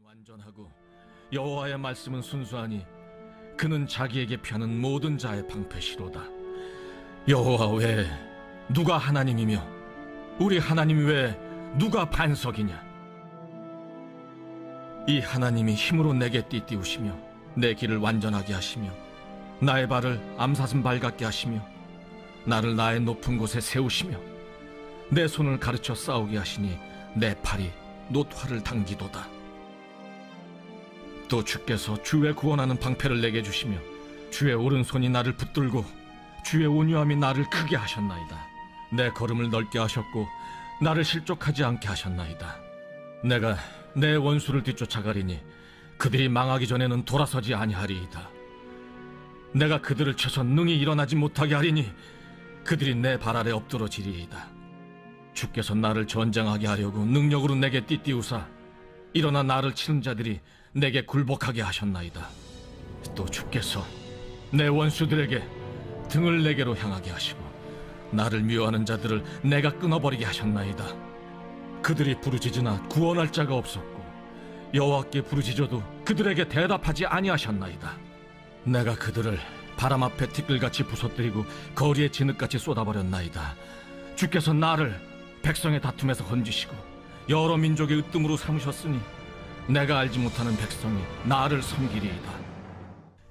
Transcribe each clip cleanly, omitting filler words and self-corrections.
완전하고 여호와의 말씀은 순수하니 그는 자기에게 피하는 모든 자의 방패시로다. 여호와 외에 누가 하나님이며 우리 하나님 외에 누가 반석이냐? 이 하나님이 힘으로 내게 띠띠우시며 내 길을 완전하게 하시며 나의 발을 암사슴발 같게 하시며 나를 나의 높은 곳에 세우시며 내 손을 가르쳐 싸우게 하시니 내 팔이 노토화를 당기도다. 또 주께서 주의 구원하는 방패를 내게 주시며 주의 오른손이 나를 붙들고 주의 온유함이 나를 크게 하셨나이다. 내 걸음을 넓게 하셨고 나를 실족하지 않게 하셨나이다. 내가 내 원수를 뒤쫓아가리니 그들이 망하기 전에는 돌아서지 아니하리이다. 내가 그들을 쳐서 능히 일어나지 못하게 하리니 그들이 내 발 아래 엎드러지리이다. 주께서 나를 전쟁하게 하려고 능력으로 내게 띠띠우사 일어나 나를 치는 자들이 내게 굴복하게 하셨나이다. 또 주께서 내 원수들에게 등을 내게로 향하게 하시고 나를 미워하는 자들을 내가 끊어버리게 하셨나이다. 그들이 부르짖으나 구원할 자가 없었고 여호와께 부르짖어도 그들에게 대답하지 아니하셨나이다. 내가 그들을 바람 앞에 티끌같이 부서뜨리고 거리에 진흙같이 쏟아버렸나이다. 주께서 나를 백성의 다툼에서 건지시고 여러 민족의 으뜸으로 삼으셨으니 내가 알지 못하는 백성이 나를 섬기리이다.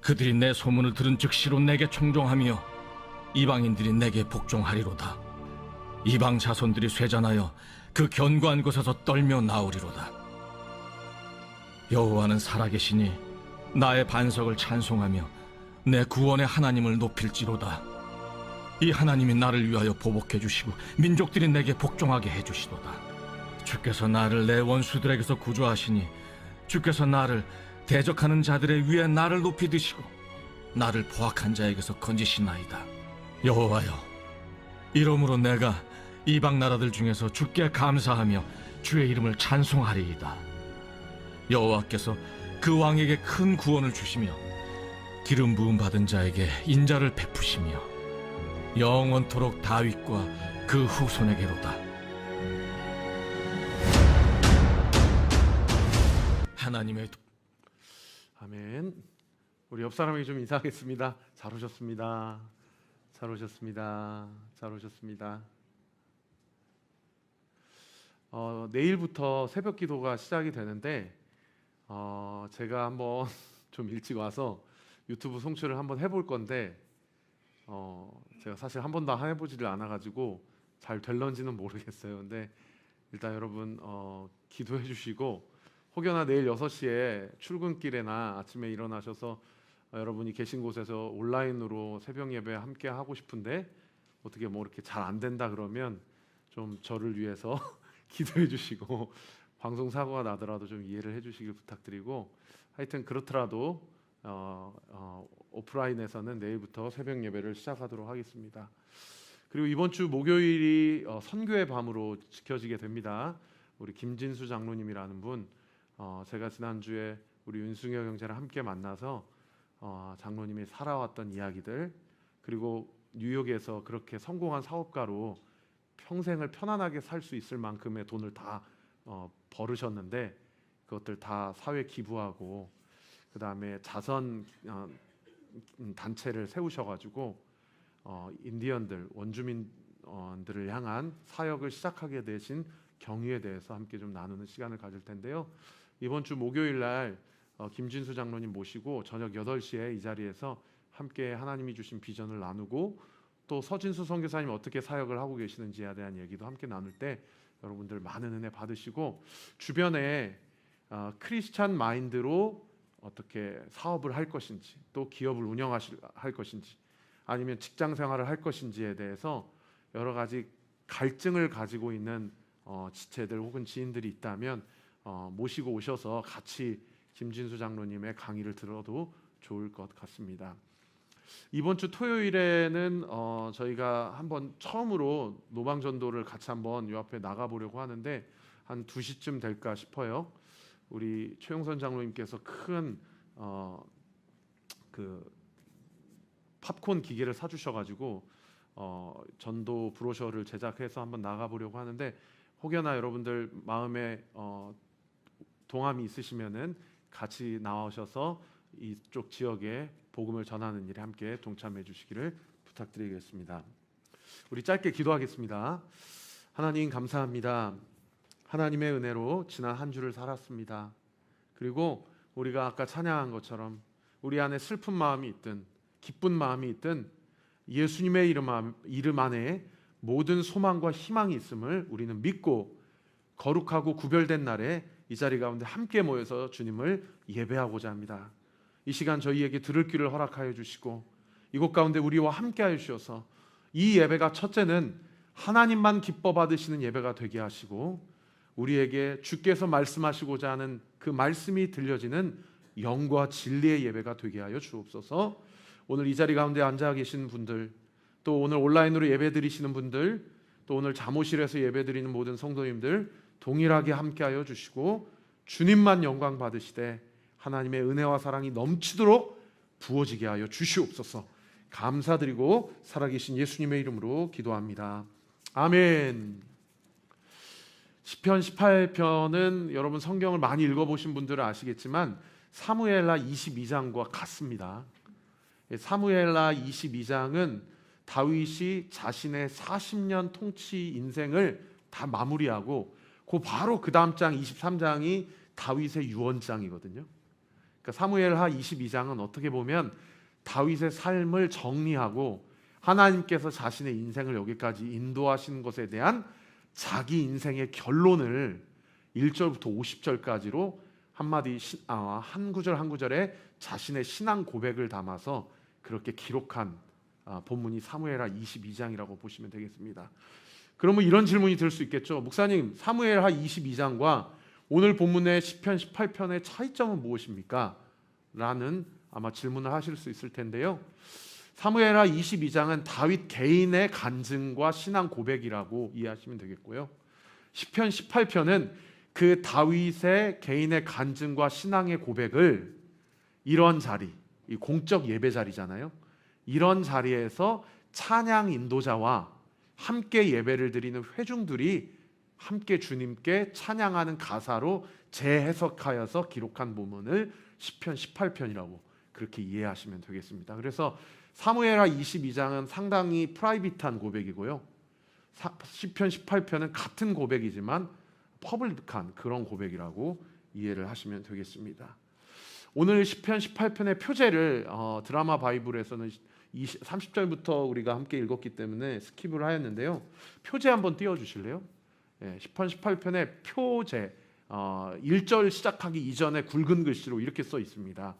그들이 내 소문을 들은 즉시로 내게 청종하며 이방인들이 내게 복종하리로다. 이방 자손들이 쇠잔하여 그 견고한 곳에서 떨며 나오리로다. 여호와는 살아계시니 나의 반석을 찬송하며 내 구원의 하나님을 높일지로다. 이 하나님이 나를 위하여 보복해 주시고 민족들이 내게 복종하게 해주시도다. 주께서 나를 내 원수들에게서 구조하시니 주께서 나를 대적하는 자들의 위에 나를 높이 드시고 나를 포악한 자에게서 건지시나이다. 여호와여, 이러므로 내가 이방 나라들 중에서 주께 감사하며 주의 이름을 찬송하리이다. 여호와께서 그 왕에게 큰 구원을 주시며 기름 부음 받은 자에게 인자를 베푸시며 영원토록 다윗과 그 후손에게로다. 하나님의 아멘. 우리 옆 사람에게 좀 인사하겠습니다. 잘 오셨습니다. 잘 오셨습니다. 잘 오셨습니다. 내일부터 새벽 기도가 시작이 되는데 제가 한번 좀 일찍 와서 유튜브 송출을 한번 해볼 건데 제가 사실 한 번도 해보지를 않아가지고 잘 될런지는 모르겠어요. 근데 일단 여러분 기도해 주시고 혹여나 내일 6시에 출근길에나 아침에 일어나셔서 여러분이 계신 곳에서 온라인으로 새벽 예배 함께 하고 싶은데 어떻게 뭐 이렇게 잘 안 된다 그러면 좀 저를 위해서 기도해 주시고 방송 사고가 나더라도 좀 이해를 해 주시길 부탁드리고 하여튼 그렇더라도 오프라인에서는 내일부터 새벽 예배를 시작하도록 하겠습니다. 그리고 이번 주 목요일이 선교의 밤으로 지켜지게 됩니다. 우리 김진수 장로님이라는 분 제가 지난주에 우리 윤승혁 형제랑 함께 만나서 장로님이 살아왔던 이야기들 그리고 뉴욕에서 그렇게 성공한 사업가로 평생을 편안하게 살 수 있을 만큼의 돈을 다 벌으셨는데 그것들 다 사회 기부하고 그 다음에 자선 단체를 세우셔가지고 인디언들 원주민들을 향한 사역을 시작하게 되신 경위에 대해서 함께 좀 나누는 시간을 가질 텐데요. 이번 주 목요일 날 김진수 장로님 모시고 저녁 8시에 이 자리에서 함께 하나님이 주신 비전을 나누고 또 서진수 선교사님 어떻게 사역을 하고 계시는지에 대한 얘기도 함께 나눌 때 여러분들 많은 은혜 받으시고 주변에 크리스찬 마인드로 어떻게 사업을 할 것인지 또 기업을 운영할 것인지 아니면 직장 생활을 할 것인지에 대해서 여러 가지 갈증을 가지고 있는 지체들 혹은 지인들이 있다면 모시고 오셔서 같이 김진수 장로님의 강의를 들어도 좋을 것 같습니다. 이번 주 토요일에는 저희가 한번 처음으로 노방전도를 같이 한번 요 앞에 나가보려고 하는데 한 2시쯤 될까 싶어요. 우리 최용선 장로님께서 큰 그 팝콘 기계를 사주셔가지고 전도 브로셔를 제작해서 한번 나가보려고 하는데 혹여나 여러분들 마음에 동함이 있으시면은 같이 나오셔서 이쪽 지역에 복음을 전하는 일에 함께 동참해 주시기를 부탁드리겠습니다. 우리 짧게 기도하겠습니다. 하나님 감사합니다. 하나님의 은혜로 지난 한 주를 살았습니다. 그리고 우리가 아까 찬양한 것처럼 우리 안에 슬픈 마음이 있든 기쁜 마음이 있든 예수님의 이름 안에 모든 소망과 희망이 있음을 우리는 믿고 거룩하고 구별된 날에 이 자리 가운데 함께 모여서 주님을 예배하고자 합니다. 이 시간 저희에게 들을 귀를 허락하여 주시고 이곳 가운데 우리와 함께 하여 주셔서 이 예배가 첫째는 하나님만 기뻐 받으시는 예배가 되게 하시고 우리에게 주께서 말씀하시고자 하는 그 말씀이 들려지는 영과 진리의 예배가 되게 하여 주옵소서. 오늘 이 자리 가운데 앉아 계신 분들, 또 오늘 온라인으로 예배 드리시는 분들, 또 오늘 잠옷실에서 예배 드리는 모든 성도님들 동일하게 함께하여 주시고 주님만 영광 받으시되 하나님의 은혜와 사랑이 넘치도록 부어지게 하여 주시옵소서. 감사드리고 살아계신 예수님의 이름으로 기도합니다. 아멘. 시편 18편은 여러분 성경을 많이 읽어보신 분들은 아시겠지만 사무엘하 22장과 같습니다. 사무엘하 22장은 다윗이 자신의 40년 통치 인생을 다 마무리하고 바로 그 다음 장 23장이 다윗의 유언장이거든요. 그러니까 사무엘하 22장은 어떻게 보면 다윗의 삶을 정리하고 하나님께서 자신의 인생을 여기까지 인도하신 것에 대한 자기 인생의 결론을 1절부터 50절까지로 한 구절 한 구절에 자신의 신앙 고백을 담아서 그렇게 기록한 본문이 사무엘하 22장이라고 보시면 되겠습니다. 그러면 이런 질문이 들 수 있겠죠. 목사님, 사무엘하 22장과 오늘 본문의 시편 18편의 차이점은 무엇입니까? 라는 아마 질문을 하실 수 있을 텐데요. 사무엘하 22장은 다윗 개인의 간증과 신앙 고백이라고 이해하시면 되겠고요. 시편 18편은 그 다윗의 개인의 간증과 신앙의 고백을 이런 자리, 이 공적 예배 자리잖아요. 이런 자리에서 찬양 인도자와 함께 예배를 드리는 회중들이 함께 주님께 찬양하는 가사로 재해석하여서 기록한 본문을 시편 18편이라고 그렇게 이해하시면 되겠습니다. 그래서 사무엘하 22장은 상당히 프라이빗한 고백이고요. 시편 18편은 같은 고백이지만 퍼블릭한 그런 고백이라고 이해를 하시면 되겠습니다. 오늘 시편 18편의 표제를 드라마 바이블에서는 30절부터 우리가 함께 읽었기 때문에 스킵을 하였는데요. 표제 한번 띄워주실래요? 시편 18편의 표제 1절 시작하기 이전에 굵은 글씨로 이렇게 써 있습니다.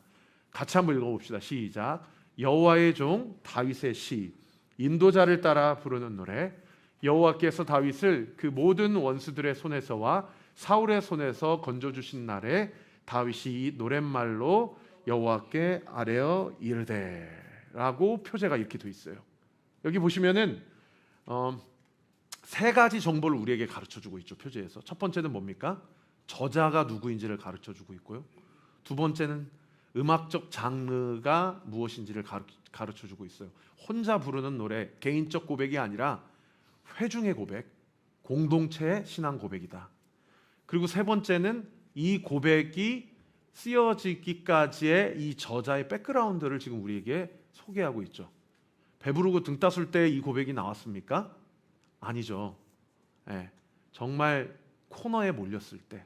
같이 한번 읽어봅시다. 시작. 여호와의 종 다윗의 시, 인도자를 따라 부르는 노래. 여호와께서 다윗을 그 모든 원수들의 손에서와 사울의 손에서 건져주신 날에 다윗이 이 노랫말로 여호와께 아뢰어 이르되 라고 표제가 이렇게 돼 있어요. 여기 보시면은 세 가지 정보를 우리에게 가르쳐주고 있죠. 표제에서 첫 번째는 뭡니까? 저자가 누구인지를 가르쳐주고 있고요. 두 번째는 음악적 장르가 무엇인지를 가르쳐주고 있어요. 혼자 부르는 노래, 개인적 고백이 아니라 회중의 고백, 공동체의 신앙 고백이다. 그리고 세 번째는 이 고백이 쓰여지기까지의 이 저자의 백그라운드를 지금 우리에게 소개하고 있죠. 배부르고 등 따술 때 이 고백이 나왔습니까? 아니죠. 정말 코너에 몰렸을 때,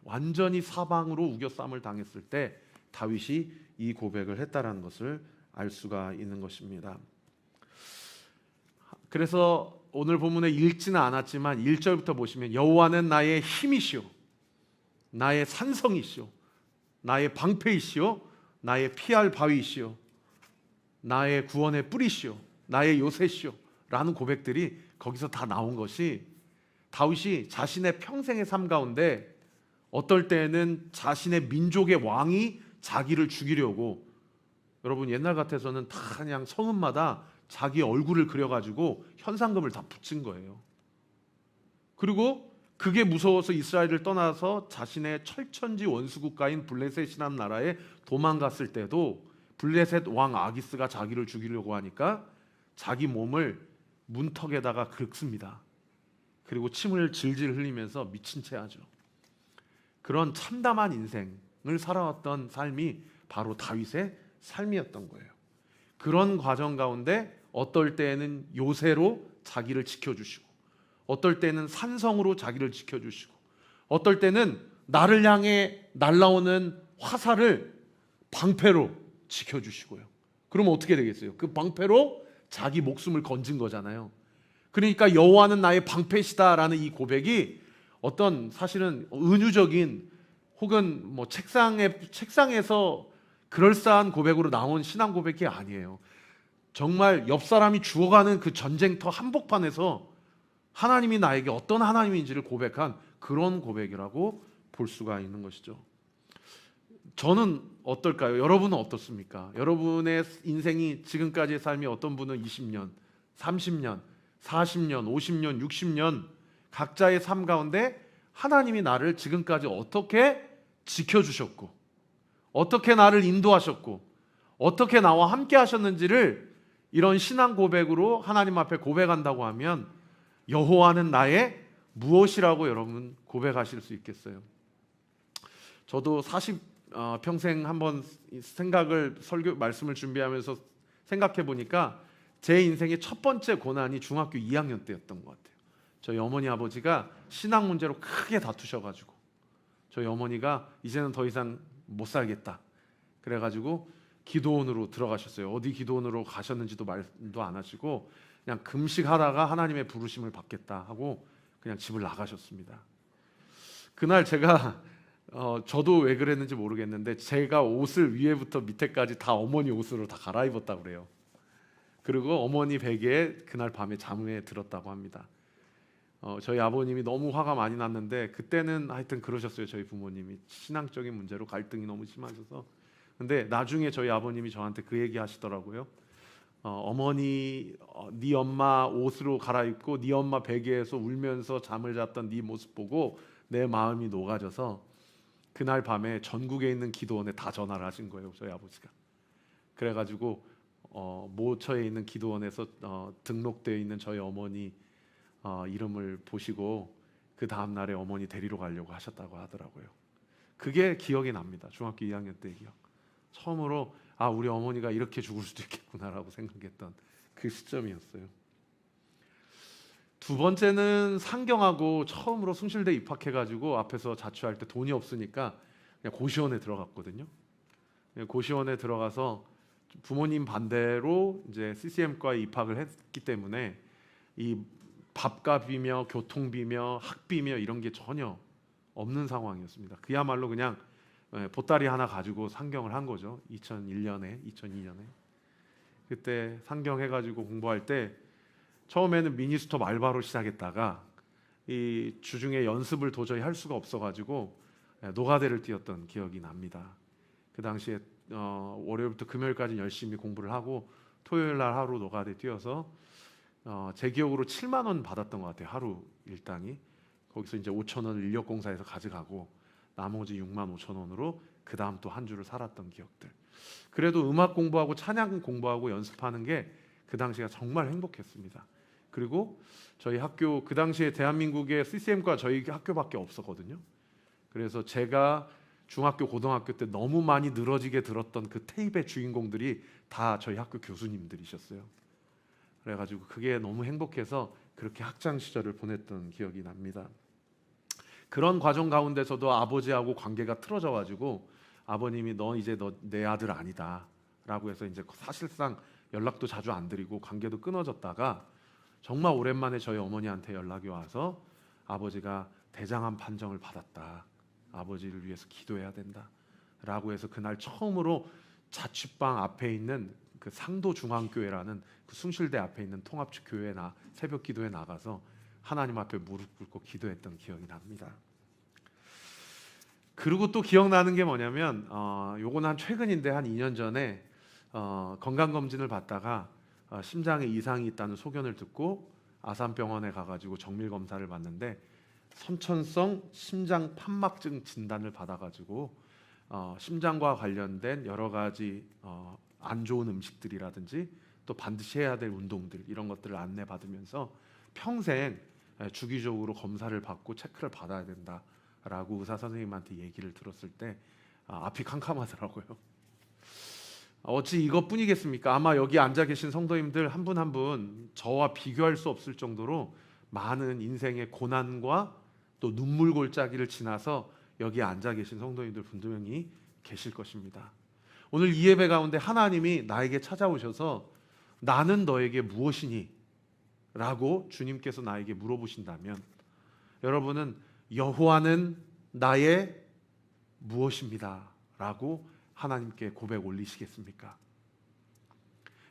완전히 사방으로 우겨쌈을 당했을 때 다윗이 이 고백을 했다라는 것을 알 수가 있는 것입니다. 그래서 오늘 본문에 읽지는 않았지만 1절부터 보시면 여호와는 나의 힘이시오, 나의 산성이시오, 나의 방패이시오, 나의 피할 바위시오, 나의 구원의 뿌리시오, 나의 요새시오 라는 고백들이 거기서 다 나온 것이 다윗이 자신의 평생의 삶 가운데 어떨 때는 자신의 민족의 왕이 자기를 죽이려고, 여러분 옛날 같아서는 다 그냥 성읍마다 자기 얼굴을 그려가지고 현상금을 다 붙인 거예요. 그리고 그게 무서워서 이스라엘을 떠나서 자신의 철천지 원수국가인 블레셋이라는 나라에 도망갔을 때도 블레셋 왕 아기스가 자기를 죽이려고 하니까 자기 몸을 문턱에다가 긁습니다. 그리고 침을 질질 흘리면서 미친 채 하죠. 그런 참담한 인생을 살아왔던 삶이 바로 다윗의 삶이었던 거예요. 그런 과정 가운데 어떨 때에는 요새로 자기를 지켜주시고, 어떨 때는 산성으로 자기를 지켜주시고, 어떨 때는 나를 향해 날아오는 화살을 방패로 지켜주시고요. 그럼 어떻게 되겠어요? 그 방패로 자기 목숨을 건진 거잖아요. 그러니까 여호와는 나의 방패시다라는 이 고백이 어떤 사실은 은유적인 혹은 뭐 책상에서 그럴싸한 고백으로 나온 신앙 고백이 아니에요. 정말 옆 사람이 죽어가는 그 전쟁터 한복판에서 하나님이 나에게 어떤 하나님인지를 고백한 그런 고백이라고 볼 수가 있는 것이죠. 저는 어떨까요? 여러분은 어떻습니까? 여러분의 인생이 지금까지의 삶이 어떤 분은 20년, 30년, 40년, 50년, 60년 각자의 삶 가운데 하나님이 나를 지금까지 어떻게 지켜주셨고, 어떻게 나를 인도하셨고, 어떻게 나와 함께 하셨는지를 이런 신앙 고백으로 하나님 앞에 고백한다고 하면 여호와는 나의 무엇이라고 여러분 고백하실 수 있겠어요? 저도 평생 한번 설교 말씀을 준비하면서 생각해 보니까 제 인생의 첫 번째 고난이 중학교 2학년 때였던 것 같아요. 저희 어머니 아버지가 신앙 문제로 크게 다투셔가지고 저희 어머니가 이제는 더 이상 못 살겠다 그래가지고 기도원으로 들어가셨어요. 어디 기도원으로 가셨는지도 말도 안 하시고 그냥 금식하다가 하나님의 부르심을 받겠다 하고 그냥 집을 나가셨습니다. 그날 제가 저도 왜 그랬는지 모르겠는데 제가 옷을 위에부터 밑에까지 다 어머니 옷으로 다 갈아입었다고 그래요. 그리고 어머니 베개에 그날 밤에 잠에 들었다고 합니다. 저희 아버님이 너무 화가 많이 났는데 그때는 하여튼 그러셨어요. 저희 부모님이 신앙적인 문제로 갈등이 너무 심하셔서. 근데 나중에 저희 아버님이 저한테 그 얘기 하시더라고요. 어머니 네 엄마 옷으로 갈아입고 네 엄마 베개에서 울면서 잠을 잤던 네 모습 보고 내 마음이 녹아져서 그날 밤에 전국에 있는 기도원에 다 전화를 하신 거예요. 저희 아버지가. 그래가지고 모처에 있는 기도원에서 등록되어 있는 저희 어머니 이름을 보시고 그 다음 날에 어머니 데리러 가려고 하셨다고 하더라고요. 그게 기억이 납니다. 중학교 2학년 때 기억. 처음으로 우리 어머니가 이렇게 죽을 수도 있겠구나라고 생각했던 그 시점이었어요. 두 번째는 상경하고 처음으로 숭실대 입학해가지고 앞에서 자취할 때 돈이 없으니까 그냥 고시원에 들어갔거든요. 고시원에 들어가서 부모님 반대로 이제 CCM과에 입학을 했기 때문에 이 밥값이며 교통비며 학비며 이런 게 전혀 없는 상황이었습니다. 그야말로 그냥 보따리 하나 가지고 상경을 한 거죠. 2002년에 그때 상경해가지고 공부할 때 처음에는 미니스톱 알바로 시작했다가 이 주중에 연습을 도저히 할 수가 없어가지고 노가대를 뛰었던 기억이 납니다. 그 당시에 월요일부터 금요일까지 열심히 공부를 하고 토요일 날 하루 노가대 뛰어서 제 기억으로 7만 원 받았던 것 같아요. 하루 일당이. 거기서 이제 5천 원을 인력공사에서 가져가고 나머지 6만 5천 원으로 그 다음 또 한 주를 살았던 기억들. 그래도 음악 공부하고 찬양 공부하고 연습하는 게 그 당시가 정말 행복했습니다. 그리고 저희 학교 그 당시에 대한민국에 CCM과 저희 학교밖에 없었거든요. 그래서 제가 중학교 고등학교 때 너무 많이 늘어지게 들었던 그 테이프의 주인공들이 다 저희 학교 교수님들이셨어요. 그래가지고 그게 너무 행복해서 그렇게 학창 시절을 보냈던 기억이 납니다. 그런 과정 가운데서도 아버지하고 관계가 틀어져가지고 아버님이 너 이제 내 아들 아니다라고 해서 이제 사실상 연락도 자주 안 드리고 관계도 끊어졌다가 정말 오랜만에 저희 어머니한테 연락이 와서 아버지가 대장암 판정을 받았다. 아버지를 위해서 기도해야 된다라고 해서 그날 처음으로 자취방 앞에 있는 그 상도중앙교회라는 그 숭실대 앞에 있는 통합주 교회에 새벽 기도에 나가서 하나님 앞에 무릎 꿇고 기도했던 기억이 납니다. 그리고 또 기억나는 게 뭐냐면 요거는 한 최근인데 한 2년 전에 건강검진을 받다가 심장에 이상이 있다는 소견을 듣고 아산병원에 가가지고 정밀검사를 받는데 선천성 심장 판막증 진단을 받아가지고 심장과 관련된 여러 가지 안 좋은 음식들이라든지 또 반드시 해야 될 운동들 이런 것들을 안내받으면서 평생 주기적으로 검사를 받고 체크를 받아야 된다 라고 의사 선생님한테 얘기를 들었을 때 앞이 캄캄하더라고요. 어찌 이것뿐이겠습니까? 아마 여기 앉아 계신 성도님들 한 분 한 분 저와 비교할 수 없을 정도로 많은 인생의 고난과 또 눈물 골짜기를 지나서 여기 앉아 계신 성도님들 분명히 계실 것입니다. 오늘 이 예배 가운데 하나님이 나에게 찾아오셔서 나는 너에게 무엇이니? 라고 주님께서 나에게 물어보신다면 여러분은 여호와는 나의 무엇입니다 라고 하나님께 고백 올리시겠습니까?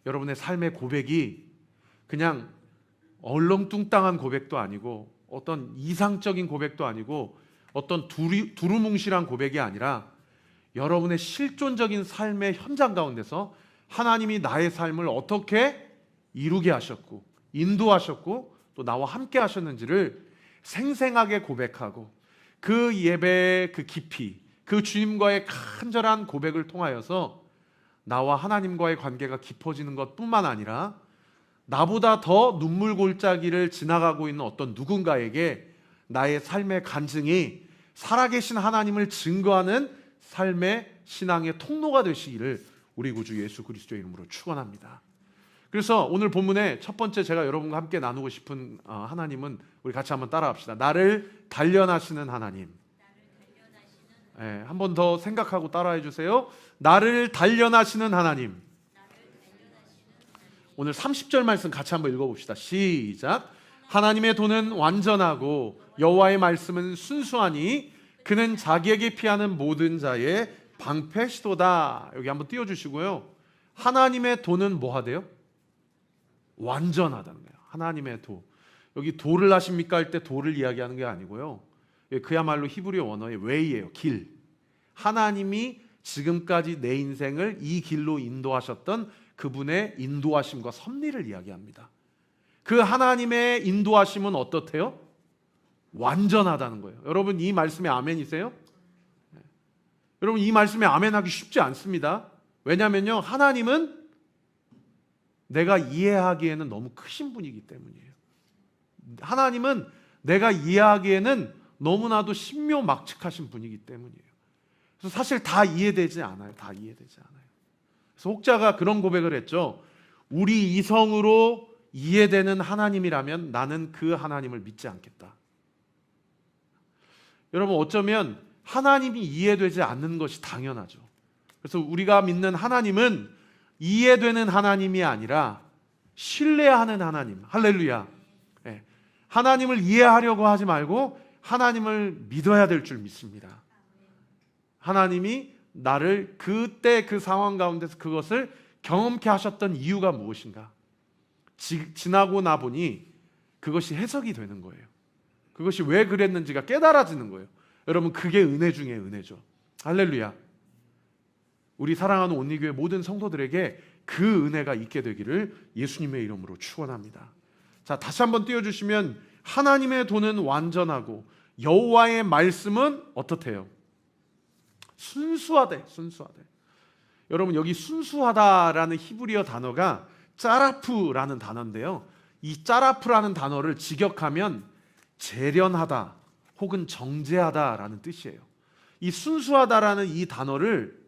여러분의 삶의 고백이 그냥 얼렁뚱땅한 고백도 아니고 어떤 이상적인 고백도 아니고 어떤 두루뭉실한 고백이 아니라 여러분의 실존적인 삶의 현장 가운데서 하나님이 나의 삶을 어떻게 이루게 하셨고 인도하셨고 또 나와 함께 하셨는지를 생생하게 고백하고 그 예배의 그 깊이, 그 주님과의 간절한 고백을 통하여서 나와 하나님과의 관계가 깊어지는 것뿐만 아니라 나보다 더 눈물 골짜기를 지나가고 있는 어떤 누군가에게 나의 삶의 간증이 살아계신 하나님을 증거하는 삶의 신앙의 통로가 되시기를 우리 구주 예수 그리스도의 이름으로 축원합니다. 그래서 오늘 본문의 첫 번째 제가 여러분과 함께 나누고 싶은 하나님은 우리 같이 한번 따라합시다. 나를 단련하시는 하나님. 네, 한 번 더 생각하고 따라해 주세요. 나를 단련하시는 하나님. 오늘 30절 말씀 같이 한번 읽어봅시다. 시작. 하나님의 도는 완전하고 여호와의 말씀은 순수하니 그는 자기에게 피하는 모든 자의 방패시도다. 여기 한번 띄워주시고요. 하나님의 도는 뭐 하대요? 완전하다는 거예요. 하나님의 도. 여기 도를 하십니까 할 때 도를 이야기하는 게 아니고요. 그야말로 히브리 원어의 웨이예요. 길. 하나님이 지금까지 내 인생을 이 길로 인도하셨던 그분의 인도하심과 섭리를 이야기합니다. 그 하나님의 인도하심은 어떻대요? 완전하다는 거예요. 여러분 이 말씀에 아멘이세요? 여러분 이 말씀에 아멘하기 쉽지 않습니다. 왜냐하면요 하나님은 내가 이해하기에는 너무 크신 분이기 때문이에요. 하나님은 내가 이해하기에는 너무나도 신묘막측하신 분이기 때문이에요. 그래서 사실 다 이해되지 않아요. 다 이해되지 않아요. 그래서 혹자가 그런 고백을 했죠. 우리 이성으로 이해되는 하나님이라면 나는 그 하나님을 믿지 않겠다. 여러분 어쩌면 하나님이 이해되지 않는 것이 당연하죠. 그래서 우리가 믿는 하나님은 이해되는 하나님이 아니라 신뢰하는 하나님. 할렐루야. 네. 하나님을 이해하려고 하지 말고 하나님을 믿어야 될 줄 믿습니다. 하나님이 나를 그때 그 상황 가운데서 그것을 경험케 하셨던 이유가 무엇인가? 지나고 나 보니 그것이 해석이 되는 거예요. 그것이 왜 그랬는지가 깨달아지는 거예요. 여러분 그게 은혜 중에 은혜죠. 할렐루야. 우리 사랑하는 온리교회 모든 성도들에게 그 은혜가 있게 되기를 예수님의 이름으로 축원합니다. 자, 다시 한번 띄워주시면 하나님의 도는 완전하고 여호와의 말씀은 어떻대요? 순수하대. 순수하대. 여러분 여기 순수하다라는 히브리어 단어가 짜라프라는 단어인데요. 이 짜라프라는 단어를 직역하면 재련하다 혹은 정제하다라는 뜻이에요. 이 순수하다라는 이 단어를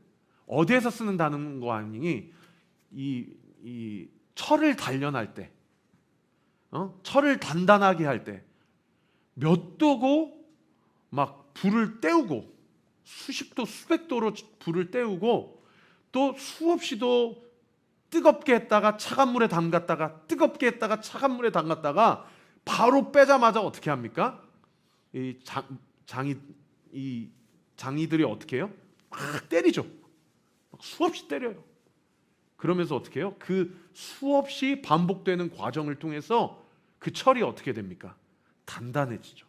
어디에서 쓰는다는 거 아니니 이 철을 단련할 때, 철을 단단하게 할 때 몇 도고 막 불을 때우고 수십 도 수백 도로 불을 때우고 또 수없이도 뜨겁게 했다가 차가운 물에 담갔다가 뜨겁게 했다가 차가운 물에 담갔다가 바로 빼자마자 어떻게 합니까? 이 장이들이 어떻게 해요? 막 때리죠. 막 수없이 때려요. 그러면서 어떻게 해요? 그 수없이 반복되는 과정을 통해서 그 철이 어떻게 됩니까? 단단해지죠.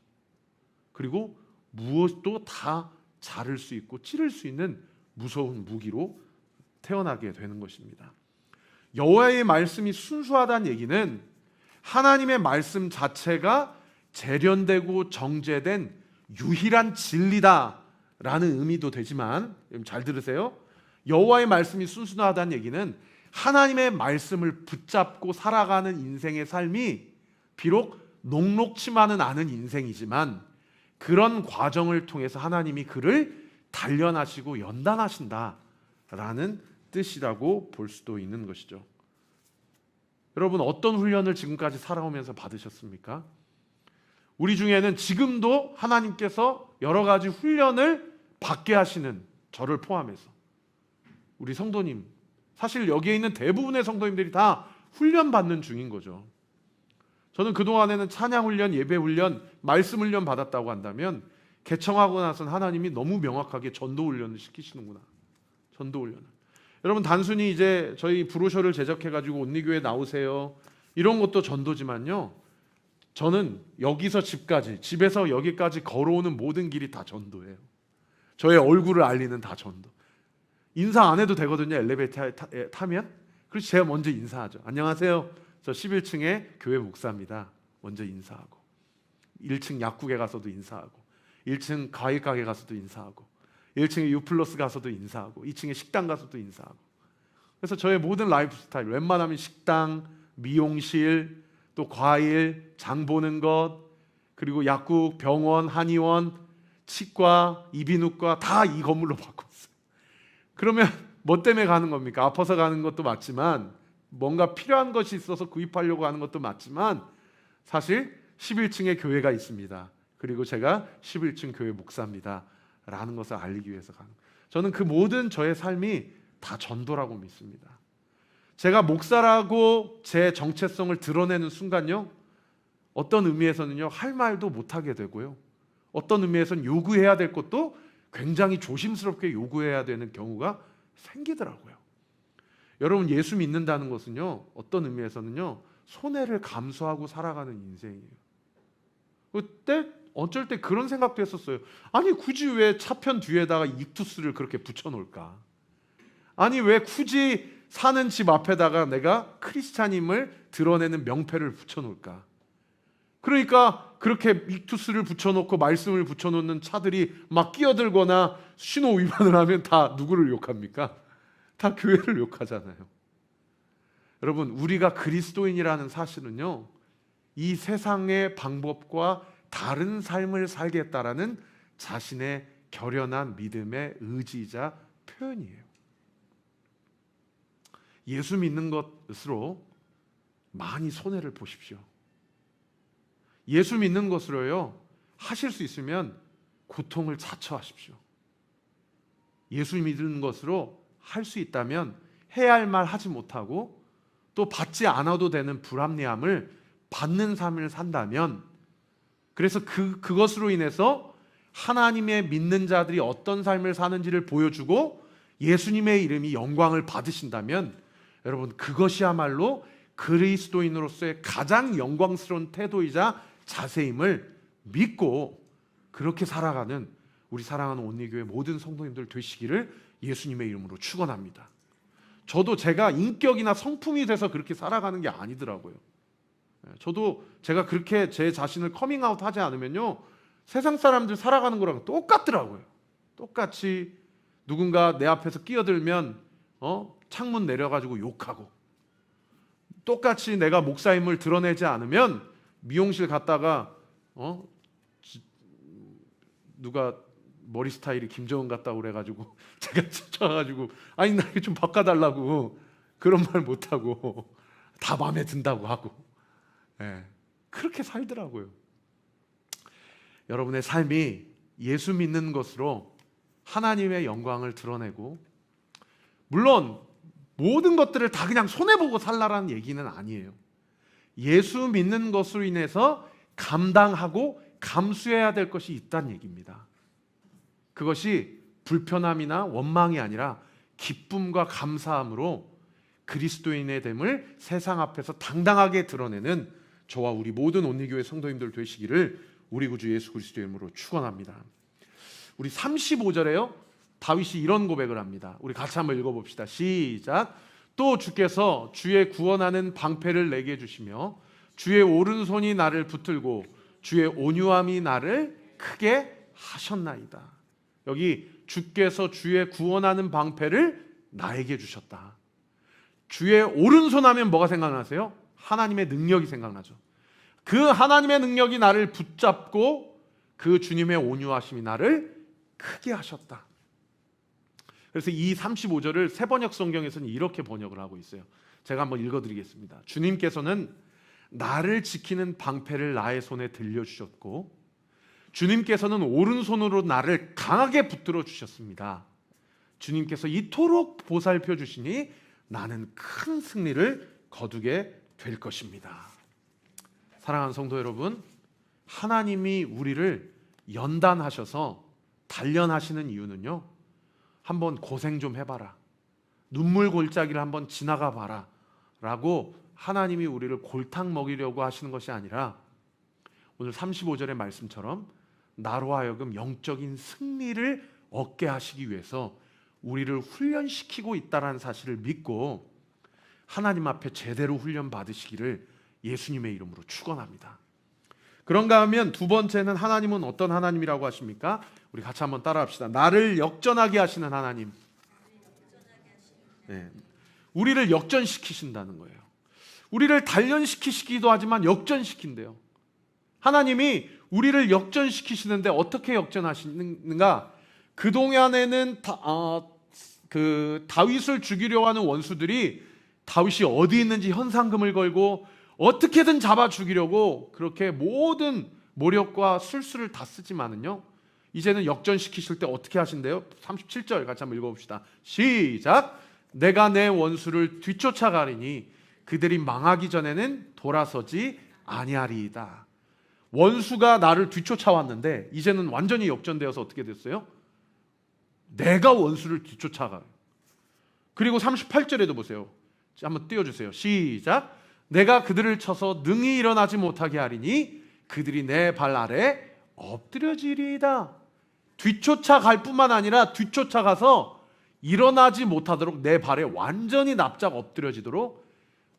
그리고 무엇도 다 자를 수 있고 찌를 수 있는 무서운 무기로 태어나게 되는 것입니다. 여호와의 말씀이 순수하다는 얘기는 하나님의 말씀 자체가 재련되고 정제된 유일한 진리다라는 의미도 되지만 잘 들으세요. 여호와의 말씀이 순수하다는 얘기는 하나님의 말씀을 붙잡고 살아가는 인생의 삶이 비록 녹록치만은 않은 인생이지만 그런 과정을 통해서 하나님이 그를 단련하시고 연단하신다라는 뜻이라고 볼 수도 있는 것이죠. 여러분, 어떤 훈련을 지금까지 살아오면서 받으셨습니까? 우리 중에는 지금도 하나님께서 여러 가지 훈련을 받게 하시는, 저를 포함해서 우리 성도님, 사실 여기에 있는 대부분의 성도님들이 다 훈련받는 중인 거죠. 저는 그동안에는 찬양 훈련, 예배 훈련, 말씀 훈련 받았다고 한다면 개청하고 나서는 하나님이 너무 명확하게 전도 훈련을 시키시는구나. 전도 훈련을. 여러분, 단순히 이제 저희 브로셔를 제작해가지고 온리교회 나오세요, 이런 것도 전도지만요, 저는 여기서 집까지, 집에서 여기까지 걸어오는 모든 길이 다 전도예요. 저의 얼굴을 알리는 다 전도. 인사 안 해도 되거든요. 엘리베이터에 타면. 그래서 제가 먼저 인사하죠. 안녕하세요, 저 11층의 교회 목사입니다. 먼저 인사하고, 1층 약국에 가서도 인사하고, 1층 과일 가게 가서도 인사하고, 1층에 유플러스 가서도 인사하고, 2층에 식당 가서도 인사하고. 그래서 저의 모든 라이프 스타일, 웬만하면 식당, 미용실, 또 과일, 장 보는 것, 그리고 약국, 병원, 한의원, 치과, 이비인후과 다 이 건물로 바꿨어요. 그러면 뭐 때문에 가는 겁니까? 아파서 가는 것도 맞지만, 뭔가 필요한 것이 있어서 구입하려고 하는 것도 맞지만, 사실 11층에 교회가 있습니다. 그리고 제가 11층 교회 목사입니다 라는 것을 알리기 위해서 가는 거예요. 저는 그 모든 저의 삶이 다 전도라고 믿습니다. 제가 목사라고 제 정체성을 드러내는 순간요, 어떤 의미에서는요, 할 말도 못하게 되고요, 어떤 의미에서는 요구해야 될 것도 굉장히 조심스럽게 요구해야 되는 경우가 생기더라고요. 여러분, 예수 믿는다는 것은요, 어떤 의미에서는요, 손해를 감수하고 살아가는 인생이에요. 그때 어쩔 때 그런 생각도 했었어요. 아니, 굳이 왜 차편 뒤에다가 익투스를 그렇게 붙여놓을까? 아니, 왜 굳이 사는 집 앞에다가 내가 크리스찬임을 드러내는 명패를 붙여놓을까? 그러니까 그렇게 익투스를 붙여놓고 말씀을 붙여놓는 차들이 막 끼어들거나 신호 위반을 하면 다 누구를 욕합니까? 다 교회를 욕하잖아요. 여러분, 우리가 그리스도인이라는 사실은요, 이 세상의 방법과 다른 삶을 살겠다라는 자신의 결연한 믿음의 의지이자 표현이에요. 예수 믿는 것으로 많이 손해를 보십시오. 예수 믿는 것으로요, 하실 수 있으면 고통을 자처하십시오. 예수 믿는 것으로 할 수 있다면 해야 할 말 하지 못하고 또 받지 않아도 되는 불합리함을 받는 삶을 산다면, 그래서 그것으로 인해서 하나님의 믿는 자들이 어떤 삶을 사는지를 보여주고 예수님의 이름이 영광을 받으신다면, 여러분, 그것이야말로 그리스도인으로서의 가장 영광스러운 태도이자 자세임을 믿고 그렇게 살아가는 우리 사랑하는 온리교회 모든 성도님들 되시기를 예수님의 이름으로 축원합니다. 저도 제가 인격이나 성품이 돼서 그렇게 살아가는 게 아니더라고요. 저도 제가 그렇게 제 자신을 커밍아웃 하지 않으면요, 세상 사람들 살아가는 거랑 똑같더라고요. 똑같이 누군가 내 앞에서 끼어들면 창문 내려가지고 욕하고, 똑같이 내가 목사임을 드러내지 않으면 미용실 갔다가 누가 머리 스타일이 김정은 같다고 그래가지고 제가 쫓아가지고 아니 나 이거 좀 바꿔달라고, 그런 말 못하고 다 마음에 든다고 하고, 그렇게 살더라고요. 여러분의 삶이 예수 믿는 것으로 하나님의 영광을 드러내고, 물론 모든 것들을 다 그냥 손해보고 살라라는 얘기는 아니에요. 예수 믿는 것으로 인해서 감당하고 감수해야 될 것이 있다는 얘기입니다. 그것이 불편함이나 원망이 아니라 기쁨과 감사함으로 그리스도인의 됨을 세상 앞에서 당당하게 드러내는 저와 우리 모든 온리교회 성도님들 되시기를 우리 구주 예수 그리스도의 이름으로 축원합니다. 우리 35절에요, 다윗이 이런 고백을 합니다. 우리 같이 한번 읽어봅시다. 시작. 또 주께서 주의 구원하는 방패를 내게 주시며 주의 오른손이 나를 붙들고 주의 온유함이 나를 크게 하셨나이다. 여기 주께서 주의 구원하는 방패를 나에게 주셨다. 주의 오른손 하면 뭐가 생각나세요? 하나님의 능력이 생각나죠. 그 하나님의 능력이 나를 붙잡고 그 주님의 온유하심이 나를 크게 하셨다. 그래서 이 35절을 새번역 성경에서는 이렇게 번역을 하고 있어요. 제가 한번 읽어드리겠습니다. 주님께서는 나를 지키는 방패를 나의 손에 들려주셨고 주님께서는 오른손으로 나를 강하게 붙들어 주셨습니다. 주님께서 이토록 보살펴 주시니 나는 큰 승리를 거두게 될 것입니다. 사랑하는 성도 여러분, 하나님이 우리를 연단하셔서 단련하시는 이유는요, 한번 고생 좀 해봐라, 눈물 골짜기를 한번 지나가 봐라 라고 하나님이 우리를 골탕 먹이려고 하시는 것이 아니라 오늘 35절의 말씀처럼 나로 하여금 영적인 승리를 얻게 하시기 위해서 우리를 훈련시키고 있다는 사실을 믿고 하나님 앞에 제대로 훈련 받으시기를 예수님의 이름으로 축원합니다. 그런가 하면 두 번째는 하나님은 어떤 하나님이라고 하십니까? 우리 같이 한번 따라합시다. 나를 역전하게 하시는 하나님. 네. 우리를 역전시키신다는 거예요. 우리를 단련시키시기도 하지만 역전시킨대요. 하나님이 우리를 역전시키시는데 어떻게 역전하시는가? 그동안에는 다윗을 죽이려고 하는 원수들이 다윗이 어디 있는지 현상금을 걸고 어떻게든 잡아 죽이려고 그렇게 모든 모력과 술수를 다 쓰지만은요, 이제는 역전시키실 때 어떻게 하신대요? 37절 같이 한번 읽어봅시다. 시작. 내가 내 원수를 뒤쫓아가리니 그들이 망하기 전에는 돌아서지 아니하리이다. 원수가 나를 뒤쫓아왔는데 이제는 완전히 역전되어서 어떻게 됐어요? 내가 원수를 뒤쫓아가요. 그리고 38절에도 보세요. 한번 띄워주세요. 시작. 내가 그들을 쳐서 능히 일어나지 못하게 하리니 그들이 내 발 아래 엎드려지리이다. 뒤쫓아갈 뿐만 아니라 뒤쫓아가서 일어나지 못하도록 내 발에 완전히 납작 엎드려지도록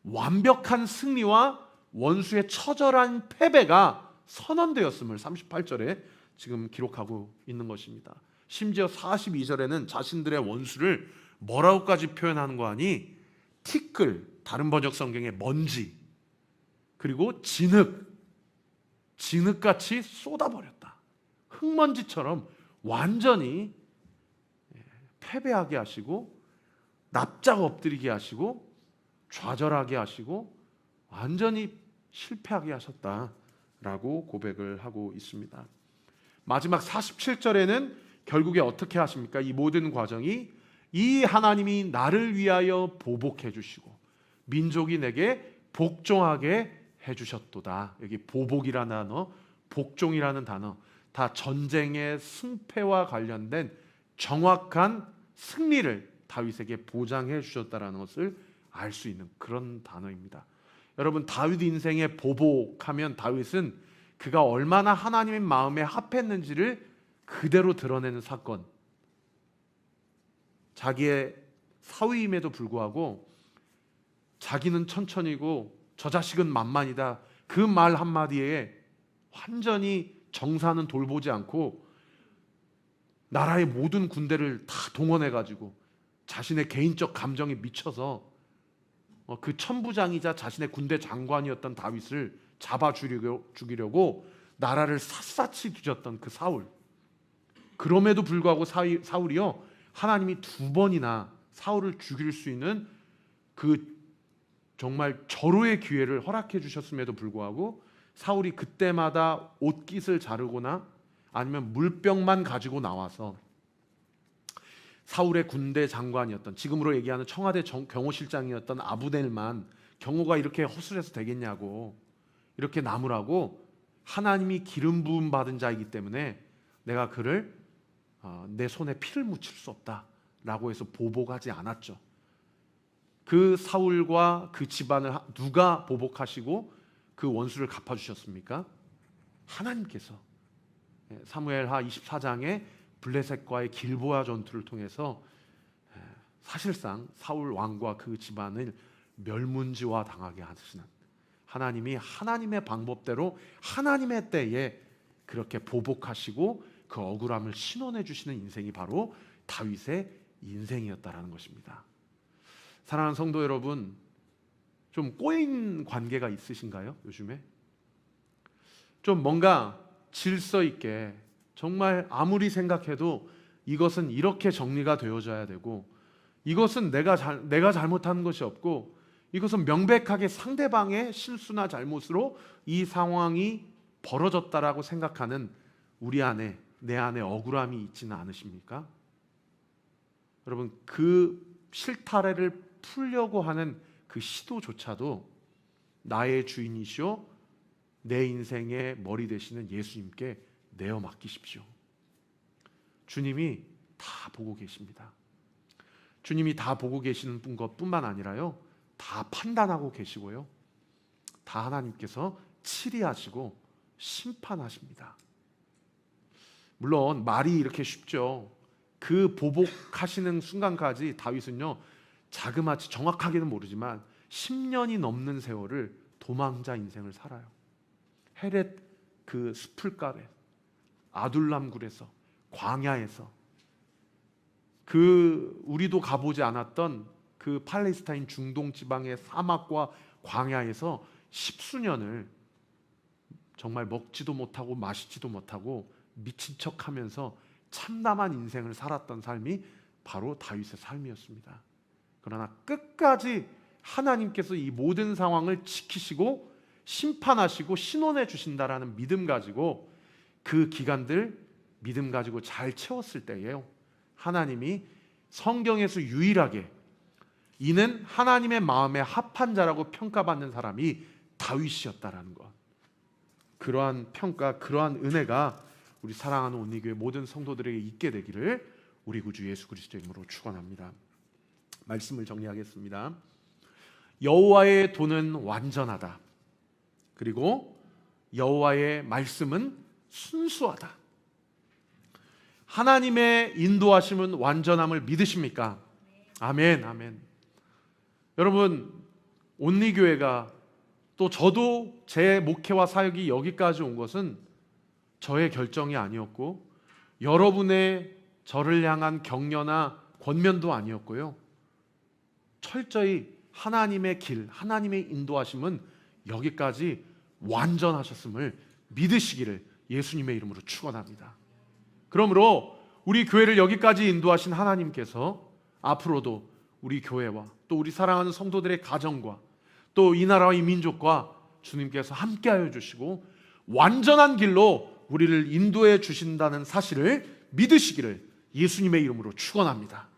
완벽한 승리와 원수의 처절한 패배가 선언되었음을 38절에 지금 기록하고 있는 것입니다. 심지어 42절에는 자신들의 원수를 뭐라고까지 표현하는 거 아니? 티끌, 다른 번역 성경에 먼지, 그리고 진흙같이 쏟아버렸다. 흙먼지처럼 완전히 패배하게 하시고 납작 엎드리게 하시고 좌절하게 하시고 완전히 실패하게 하셨다라고 고백을 하고 있습니다. 마지막 47절에는 결국에 어떻게 하십니까? 이 모든 과정이 이 하나님이 나를 위하여 보복해 주시고 민족이 내게 복종하게 해주셨도다. 여기 보복이라는 단어, 복종이라는 단어 다 전쟁의 승패와 관련된 정확한 승리를 다윗에게 보장해 주셨다는 것을 알 수 있는 그런 단어입니다. 여러분, 다윗 인생의 보복하면 다윗은 그가 얼마나 하나님의 마음에 합했는지를 그대로 드러내는 사건. 자기의 사위임에도 불구하고 자기는 천천히고 저 자식은 만만이다. 그 말 한마디에 완전히 정사는 돌보지 않고 나라의 모든 군대를 다 동원해가지고 자신의 개인적 감정에 미쳐서 그 천부장이자 자신의 군대 장관이었던 다윗을 잡아 죽이려고 나라를 샅샅이 뒤졌던 그 사울. 그럼에도 불구하고 사울이요, 하나님이 2번이나 사울을 죽일 수 있는 그 정말 절호의 기회를 허락해 주셨음에도 불구하고 사울이 그때마다 옷깃을 자르거나 아니면 물병만 가지고 나와서 사울의 군대 장관이었던, 지금으로 얘기하는 청와대 경호실장이었던 아브넬만 경호가 이렇게 허술해서 되겠냐고, 이렇게 나무라고, 하나님이 기름 부음 받은 자이기 때문에 내가 그를 내 손에 피를 묻힐 수 없다라고 해서 보복하지 않았죠. 그 사울과 그 집안을 누가 보복하시고 그 원수를 갚아주셨습니까? 하나님께서. 사무엘하 24장에 블레셋과의 길보아 전투를 통해서 사실상 사울 왕과 그 집안을 멸문지화 당하게 하시는 하나님이 하나님의 방법대로 하나님의 때에 그렇게 보복하시고 그 억울함을 신원해 주시는 인생이 바로 다윗의 인생이었다라는 것입니다. 사랑하는 성도 여러분, 좀 꼬인 관계가 있으신가요? 요즘에 좀 뭔가 질서 있게, 정말 아무리 생각해도 이것은 이렇게 정리가 되어져야 되고, 이것은 내가 잘못한 것이 없고, 이것은 명백하게 상대방의 실수나 잘못으로 이 상황이 벌어졌다라고 생각하는 우리 안에, 내 안에 억울함이 있지는 않으십니까? 여러분, 그 실타래를 풀려고 하는 그 시도조차도 나의 주인이시오 내 인생의 머리 되시는 예수님께 내어 맡기십시오. 주님이 다 보고 계십니다. 주님이 다 보고 계시는 것뿐만 아니라요, 다 판단하고 계시고요, 다 하나님께서 치리하시고 심판하십니다. 물론 말이 이렇게 쉽죠. 그 보복하시는 순간까지 다윗은요, 자그마치 정확하게는 모르지만 10년이 넘는 세월을 도망자 인생을 살아요. 헤렛 그 스풀가에, 아둘람 굴에서, 광야에서, 그 우리도 가보지 않았던 그 팔레스타인 중동 지방의 사막과 광야에서 10수년을 정말 먹지도 못하고 마시지도 못하고 미친 척하면서 참담한 인생을 살았던 삶이 바로 다윗의 삶이었습니다. 그러나 끝까지 하나님께서 이 모든 상황을 지키시고 심판하시고 신원해 주신다라는 믿음 가지고, 그 기간들 믿음 가지고 잘 채웠을 때예요, 하나님이 성경에서 유일하게 이는 하나님의 마음에 합한 자라고 평가받는 사람이 다윗이었다라는 것. 그러한 평가, 그러한 은혜가 우리 사랑하는 온리교회 모든 성도들에게 있게 되기를 우리 구주 예수 그리스도의 이름으로 축원합니다. 말씀을 정리하겠습니다. 여호와의 도는 완전하다. 그리고 여호와의 말씀은 순수하다. 하나님의 인도하심은 완전함을 믿으십니까? 아멘, 아멘. 여러분, 온리교회가, 또 저도 제 목회와 사역이 여기까지 온 것은 저의 결정이 아니었고, 여러분의 저를 향한 격려나 권면도 아니었고요, 철저히 하나님의 길, 하나님의 인도하심은 여기까지 완전하셨음을 믿으시기를 예수님의 이름으로 축원합니다. 그러므로 우리 교회를 여기까지 인도하신 하나님께서 앞으로도 우리 교회와 또 우리 사랑하는 성도들의 가정과 또 이 나라와 이 민족과 주님께서 함께하여 주시고 완전한 길로 우리를 인도해 주신다는 사실을 믿으시기를 예수님의 이름으로 축원합니다.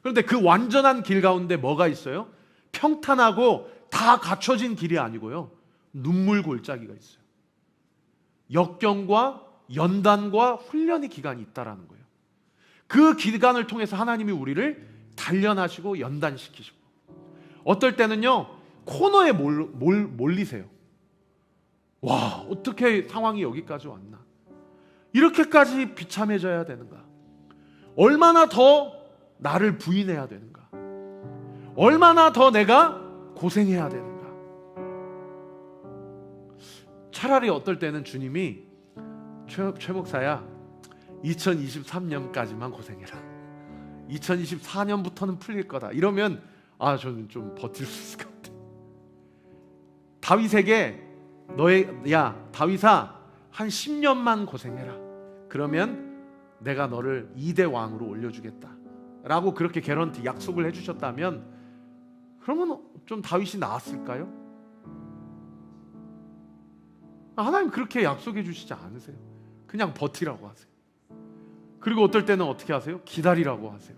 그런데 그 완전한 길 가운데 뭐가 있어요? 평탄하고 다 갖춰진 길이 아니고요, 눈물 골짜기가 있어요. 역경과 연단과 훈련의 기간이 있다라는 거예요. 그 기간을 통해서 하나님이 우리를 단련하시고 연단시키시고, 어떨 때는요 코너에 몰리세요. 와, 어떻게 상황이 여기까지 왔나, 이렇게까지 비참해져야 되는가, 얼마나 더 나를 부인해야 되는가, 얼마나 더 내가 고생해야 되는가. 차라리 어떨 때는 주님이 최 목사야, 2023년까지만 고생해라, 2024년부터는 풀릴 거다, 이러면 저는 좀 버틸 수 있을 것 같아. 다윗에게 다윗아, 한 10년만 고생해라, 그러면 내가 너를 2대 왕으로 올려주겠다 라고 그렇게 개런티 약속을 해주셨다면, 그러면 좀 다윗이 나았을까요? 하나님 그렇게 약속해 주시지 않으세요. 그냥 버티라고 하세요. 그리고 어떨 때는 어떻게 하세요? 기다리라고 하세요.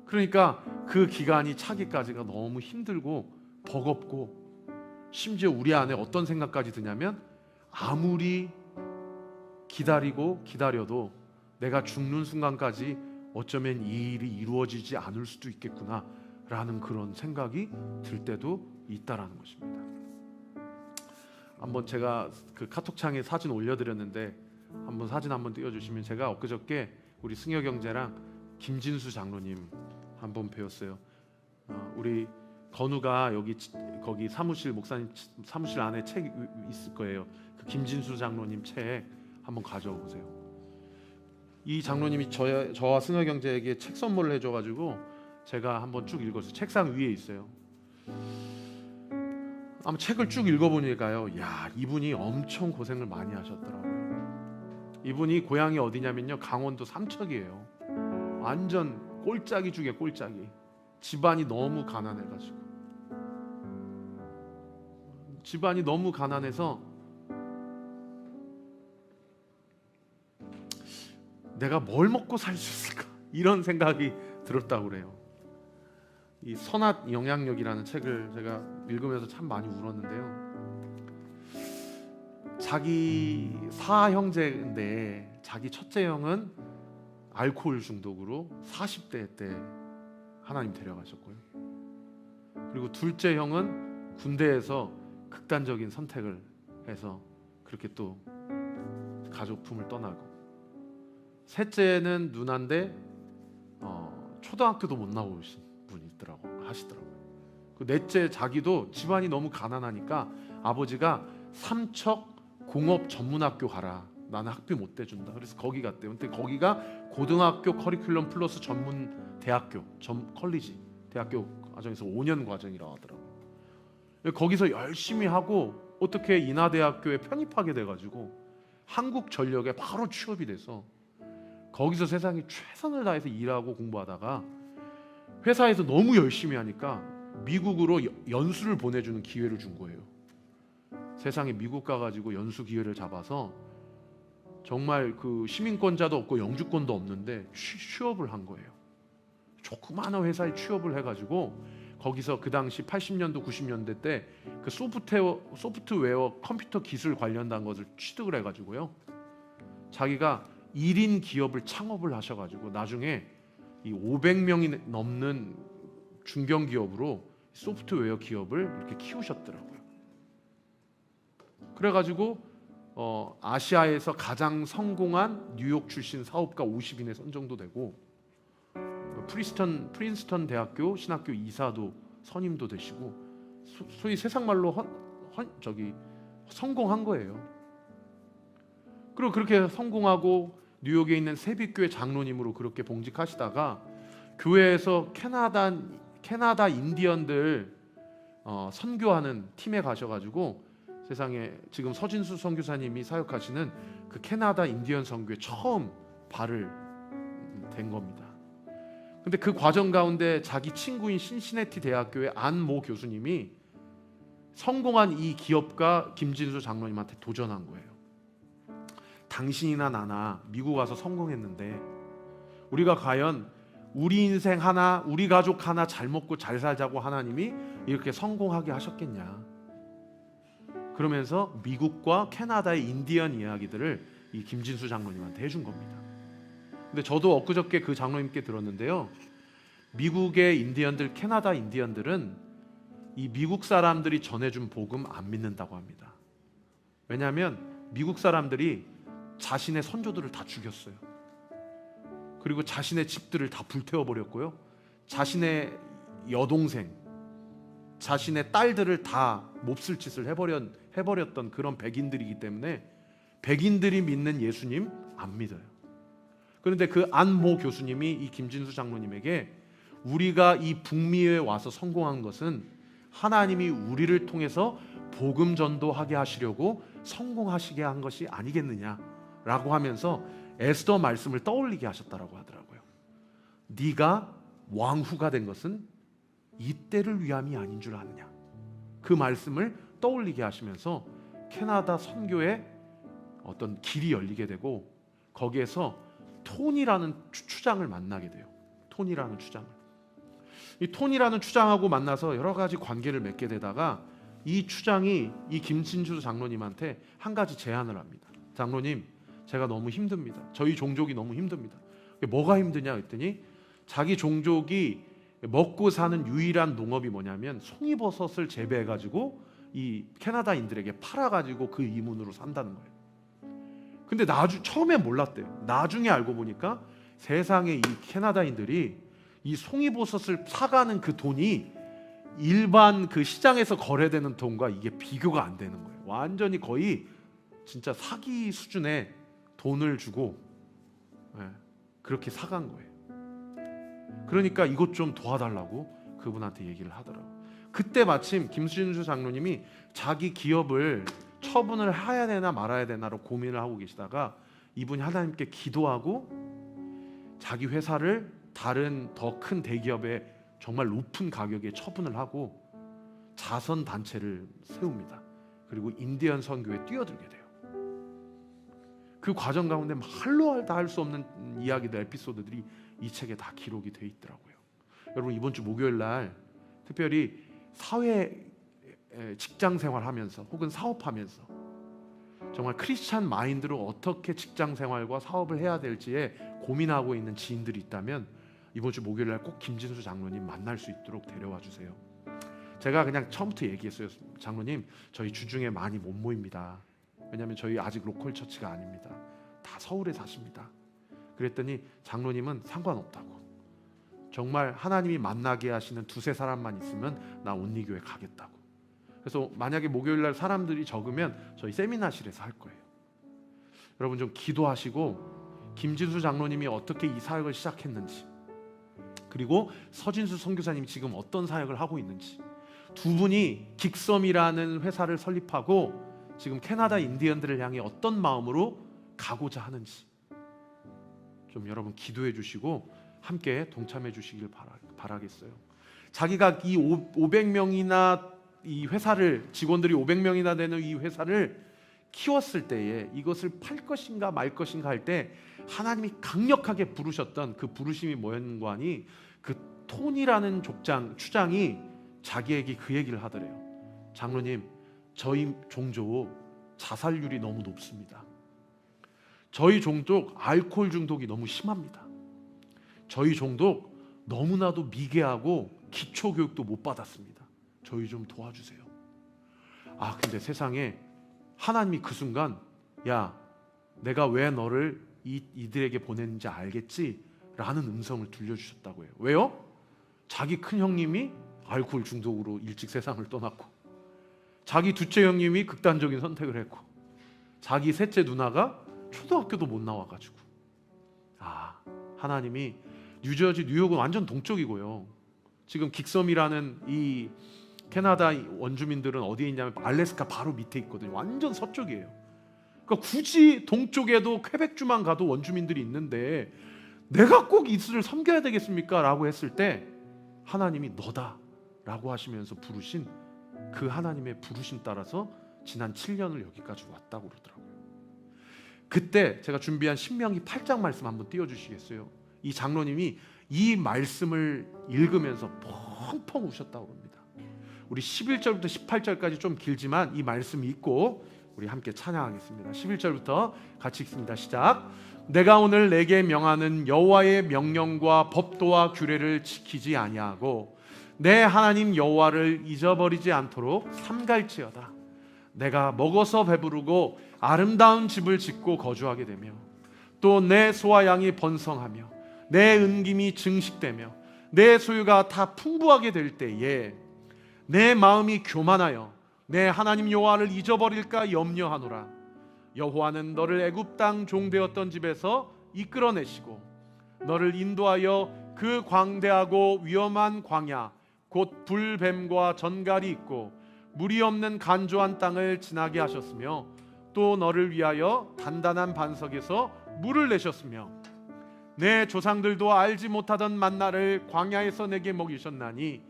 그러니까 그 기간이 차기까지가 너무 힘들고 버겁고, 심지어 우리 안에 어떤 생각까지 드냐면, 아무리 기다리고 기다려도 내가 죽는 순간까지 어쩌면 이 일이 이루어지지 않을 수도 있겠구나 라는 그런 생각이 들 때도 있다라는 것입니다. 한번 제가 그 카톡창에 사진 올려드렸는데, 한번 사진 한번 띄워주시면, 제가 엊그저께 우리 승혁 형제랑 김진수 장로님 한번 배웠어요. 우리 건우가 거기 사무실, 목사님 사무실 안에 책 있을 거예요. 그 김진수 장로님 책 한번 가져와 보세요. 이 장로님이 저와 승혁 형제에게 책 선물을 해줘가지고 제가 한번 쭉 읽었어요. 책상 위에 있어요. 아마 책을 쭉 읽어보니까요, 야, 이분이 엄청 고생을 많이 하셨더라고요. 이분이 고향이 어디냐면요, 강원도 삼척이에요. 완전 꼴짜기 중에 꼴짜기. 집안이 너무 가난해가지고, 집안이 너무 가난해서 내가 뭘 먹고 살 수 있을까, 이런 생각이 들었다고 그래요. 이 선악 영향력이라는 책을 제가 읽으면서 참 많이 울었는데요. 자기 사형제인데 자기 첫째 형은 알코올 중독으로 40대 때 하나님 데려가셨고요. 그리고 둘째 형은 군대에서 극단적인 선택을 해서 그렇게 또 가족 품을 떠나고, 셋째는 누나인데 초등학교도 못 나오신 분이 하시더라고요. 그 넷째 자기도 집안이 너무 가난하니까 아버지가 삼척 공업 전문학교 가라, 나는 학비 못 대준다. 그래서 거기 갔대요. 근데 거기가 고등학교 커리큘럼 플러스 전문 대학교, 컬리지 대학교 과정에서 5년 과정이라고 하더라고요. 거기서 열심히 하고 어떻게 인하대학교에 편입하게 돼가지고 한국전력에 바로 취업이 돼서 거기서 세상에 최선을 다해서 일하고 공부하다가 회사에서 너무 열심히 하니까 미국으로 연수를 보내주는 기회를 준 거예요. 세상에 미국 가가지고 연수 기회를 잡아서 정말 그 시민권자도 없고 영주권도 없는데 취업을 한 거예요. 조그마한 회사에 취업을 해가지고 거기서 그 당시 80년도 90년대 때 그 소프트웨어 컴퓨터 기술 관련된 것을 취득을 해가지고요, 자기가 1인 기업을 창업을 하셔가지고 나중에 이 500명이 넘는 중견기업으로 소프트웨어 기업을 이렇게 키우셨더라고요. 그래가지고 아시아에서 가장 성공한 뉴욕 출신 사업가 50인에 선정도 되고, 프린스턴 대학교 신학교 이사도 선임도 되시고, 소위 세상 말로 성공한 거예요. 그리고 그렇게 성공하고 뉴욕에 있는 세빛교회 장로님으로 그렇게 봉직하시다가 교회에서 캐나다 인디언들 선교하는 팀에 가셔가지고 세상에 지금 서진수 선교사님이 사역하시는 그 캐나다 인디언 선교에 처음 발을 댄 겁니다. 근데 그 과정 가운데 자기 친구인 신시내티 대학교의 안모 교수님이 성공한 이 기업가 김진수 장로님한테 도전한 거예요. 당신이나 나나 미국 와서 성공했는데 우리가 과연 우리 인생 하나, 우리 가족 하나 잘 먹고 잘 살자고 하나님이 이렇게 성공하게 하셨겠냐. 그러면서 미국과 캐나다의 인디언 이야기들을 이 김진수 장로님한테 해준 겁니다. 근데 저도 엊그저께 그 장로님께 들었는데요, 미국의 인디언들, 캐나다 인디언들은 이 미국 사람들이 전해준 복음 안 믿는다고 합니다. 왜냐하면 미국 사람들이 자신의 선조들을 다 죽였어요. 그리고 자신의 집들을 다 불태워버렸고요, 자신의 여동생, 자신의 딸들을 다 몹쓸 짓을 해버렸던 그런 백인들이기 때문에 백인들이 믿는 예수님 안 믿어요. 그런데 그 안모 교수님이 이 김진수 장로님에게 우리가 이 북미에 와서 성공한 것은 하나님이 우리를 통해서 복음 전도하게 하시려고 성공하시게 한 것이 아니겠느냐라고 하면서 에스더 말씀을 떠올리게 하셨다라고 하더라고요. 네가 왕후가 된 것은 이때를 위함이 아닌 줄 아느냐. 그 말씀을 떠올리게 하시면서 캐나다 선교의 어떤 길이 열리게 되고, 거기에서 톤이라는 추장을 만나게 돼요. 톤이라는 추장을. 이 톤이라는 추장하고 만나서 여러 가지 관계를 맺게 되다가 이 추장이 이 김진주 장로님한테 한 가지 제안을 합니다. 장로님, 제가 너무 힘듭니다. 저희 종족이 너무 힘듭니다. 뭐가 힘드냐 했더니 자기 종족이 먹고 사는 유일한 농업이 뭐냐면 송이버섯을 재배해가지고 이 캐나다인들에게 팔아가지고 그 이문으로 산다는 거예요. 근데 처음에 몰랐대요. 나중에 알고 보니까 세상에 이 캐나다인들이 이 송이버섯을 사가는 그 돈이 일반 그 시장에서 거래되는 돈과 이게 비교가 안 되는 거예요. 완전히 거의 진짜 사기 수준의 돈을 주고 그렇게 사간 거예요. 그러니까 이것 좀 도와달라고 그분한테 얘기를 하더라고요. 그때 마침 김진수 장로님이 자기 기업을 처분을 해야 되나 말아야 되나로 고민을 하고 계시다가 이분이 하나님께 기도하고 자기 회사를 다른 더 큰 대기업에 정말 높은 가격에 처분을 하고 자선 단체를 세웁니다. 그리고 인디언 선교에 뛰어들게 돼요. 그 과정 가운데 말로 다 할 수 없는 이야기들, 에피소드들이 이 책에 다 기록이 돼 있더라고요. 여러분, 이번 주 목요일 날 특별히 사회 직장 생활하면서 혹은 사업하면서 정말 크리스찬 마인드로 어떻게 직장 생활과 사업을 해야 될지에 고민하고 있는 지인들이 있다면 이번 주 목요일 날 꼭 김진수 장로님 만날 수 있도록 데려와 주세요. 제가 그냥 처음부터 얘기했어요. 장로님, 저희 주중에 많이 못 모입니다. 왜냐하면 저희 아직 로컬 처치가 아닙니다. 다 서울에 사십니다. 그랬더니 장로님은 상관없다고, 정말 하나님이 만나게 하시는 두세 사람만 있으면 나 온리교회 가겠다고. 그래서 만약에 목요일 날 사람들이 적으면 저희 세미나실에서 할 거예요. 여러분, 좀 기도하시고 김진수 장로님이 어떻게 이 사역을 시작했는지, 그리고 서진수 선교사님이 지금 어떤 사역을 하고 있는지, 두 분이 긱섬이라는 회사를 설립하고 지금 캐나다 인디언들을 향해 어떤 마음으로 가고자 하는지 좀 여러분 기도해 주시고 함께 동참해 주시길 바라겠어요. 자기가 이 500명이나 이 회사를, 직원들이 500명이나 되는 이 회사를 키웠을 때에 이것을 팔 것인가 말 것인가 할 때 하나님이 강력하게 부르셨던 그 부르심이 뭐였는가 하니, 그 톤이라는 추장이 자기에게 그 얘기를 하더래요. 장로님, 저희 종족 자살률이 너무 높습니다. 저희 종족 알코올 중독이 너무 심합니다. 저희 종족 너무나도 미개하고 기초 교육도 못 받았습니다. 저희 좀 도와주세요. 근데 세상에 하나님이 그 순간, 야, 내가 왜 너를 이들에게 보냈는지 알겠지? 라는 음성을 들려주셨다고 해요. 왜요? 자기 큰 형님이 알코올 중독으로 일찍 세상을 떠났고, 자기 둘째 형님이 극단적인 선택을 했고, 자기 셋째 누나가 초등학교도 못 나와가지고, 하나님이 뉴저지, 뉴욕은 완전 동쪽이고요. 지금 긱섬이라는 이 캐나다 원주민들은 어디에 있냐면 알래스카 바로 밑에 있거든요. 완전 서쪽이에요. 그러니까 굳이 동쪽에도 퀘벡주만 가도 원주민들이 있는데 내가 꼭 이들을 섬겨야 되겠습니까? 라고 했을 때 하나님이 너다 라고 하시면서 부르신 그 하나님의 부르심 따라서 지난 7년을 여기까지 왔다고 그러더라고요. 그때 제가 준비한 신명기 8장 말씀 한번 띄워주시겠어요? 이 장로님이 이 말씀을 읽으면서 펑펑 우셨다고 합니다. 우리 11절부터 18절까지 좀 길지만 이 말씀 읽고 우리 함께 찬양하겠습니다. 11절부터 같이 읽습니다. 시작. 내가 오늘 내게 명하는 여호와의 명령과 법도와 규례를 지키지 아니하고 내 하나님 여호와를 잊어버리지 않도록 삼갈지어다. 내가 먹어서 배부르고 아름다운 집을 짓고 거주하게 되며 또 내 소와 양이 번성하며 내 은김이 증식되며 내 소유가 다 풍부하게 될 때에 내 마음이 교만하여 내 하나님 여호와를 잊어버릴까 염려하노라. 여호와는 너를 애굽 땅 종되었던 집에서 이끌어내시고 너를 인도하여 그 광대하고 위험한 광야 곧 불뱀과 전갈이 있고 물이 없는 간조한 땅을 지나게 하셨으며 또 너를 위하여 단단한 반석에서 물을 내셨으며 내 조상들도 알지 못하던 만나를 광야에서 내게 먹이셨나니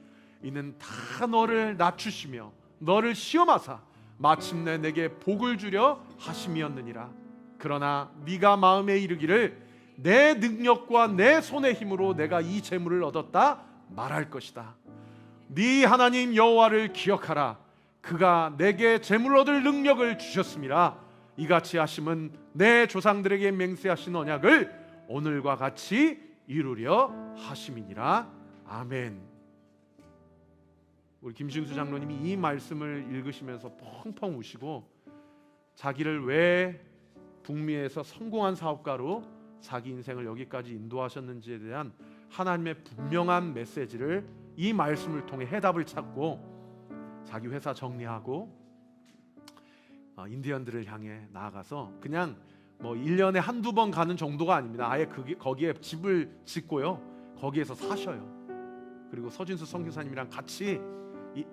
이는 다 너를 낮추시며 너를 시험하사 마침내 내게 복을 주려 하심이었느니라. 그러나 네가 마음에 이르기를 내 능력과 내 손의 힘으로 내가 이 재물을 얻었다 말할 것이다. 네 하나님 여호와를 기억하라. 그가 내게 재물 얻을 능력을 주셨음이라. 이같이 하심은 내 조상들에게 맹세하신 언약을 오늘과 같이 이루려 하심이니라. 아멘. 우리 김진수 장로님이 이 말씀을 읽으시면서 펑펑 우시고 자기를 왜 북미에서 성공한 사업가로 자기 인생을 여기까지 인도하셨는지에 대한 하나님의 분명한 메시지를 이 말씀을 통해 해답을 찾고 자기 회사 정리하고 인디언들을 향해 나아가서 그냥 뭐 1년에 한두 번 가는 정도가 아닙니다. 아예 거기에 집을 짓고요. 거기에서 사셔요. 그리고 서진수 선교사님이랑 같이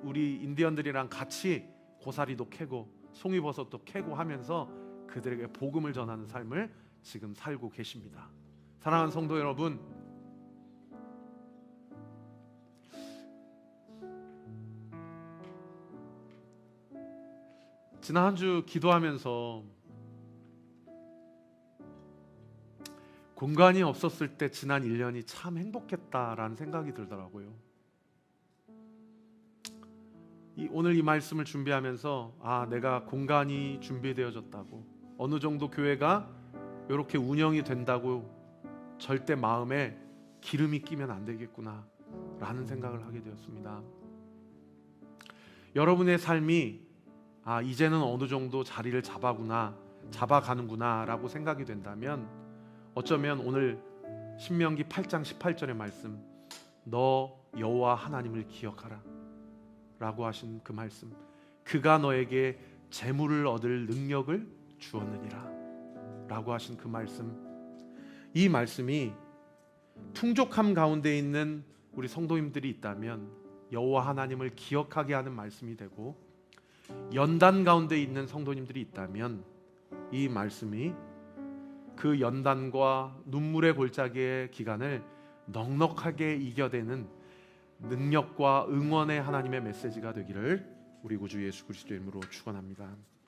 우리 인디언들이랑 같이 고사리도 캐고 송이버섯도 캐고 하면서 그들에게 복음을 전하는 삶을 지금 살고 계십니다. 사랑하는 성도 여러분, 지난 한 주 기도하면서 공간이 없었을 때 지난 1년이 참 행복했다라는 생각이 들더라고요. 오늘 이 말씀을 준비하면서 내가 공간이 준비되어졌다고, 어느 정도 교회가 이렇게 운영이 된다고 절대 마음에 기름이 끼면 안 되겠구나 라는 생각을 하게 되었습니다. 여러분의 삶이 이제는 어느 정도 자리를 잡아가는구나 라고 생각이 된다면, 어쩌면 오늘 신명기 8장 18절의 말씀, 너 여호와 하나님을 기억하라 라고 하신 그 말씀, 그가 너에게 재물을 얻을 능력을 주었느니라 라고 하신 그 말씀, 이 말씀이 풍족함 가운데 있는 우리 성도님들이 있다면 여호와 하나님을 기억하게 하는 말씀이 되고, 연단 가운데 있는 성도님들이 있다면 이 말씀이 그 연단과 눈물의 골짜기의 기간을 넉넉하게 이겨내는 능력과 응원의 하나님의 메시지가 되기를 우리 구주 예수 그리스도의 이름으로 축원합니다.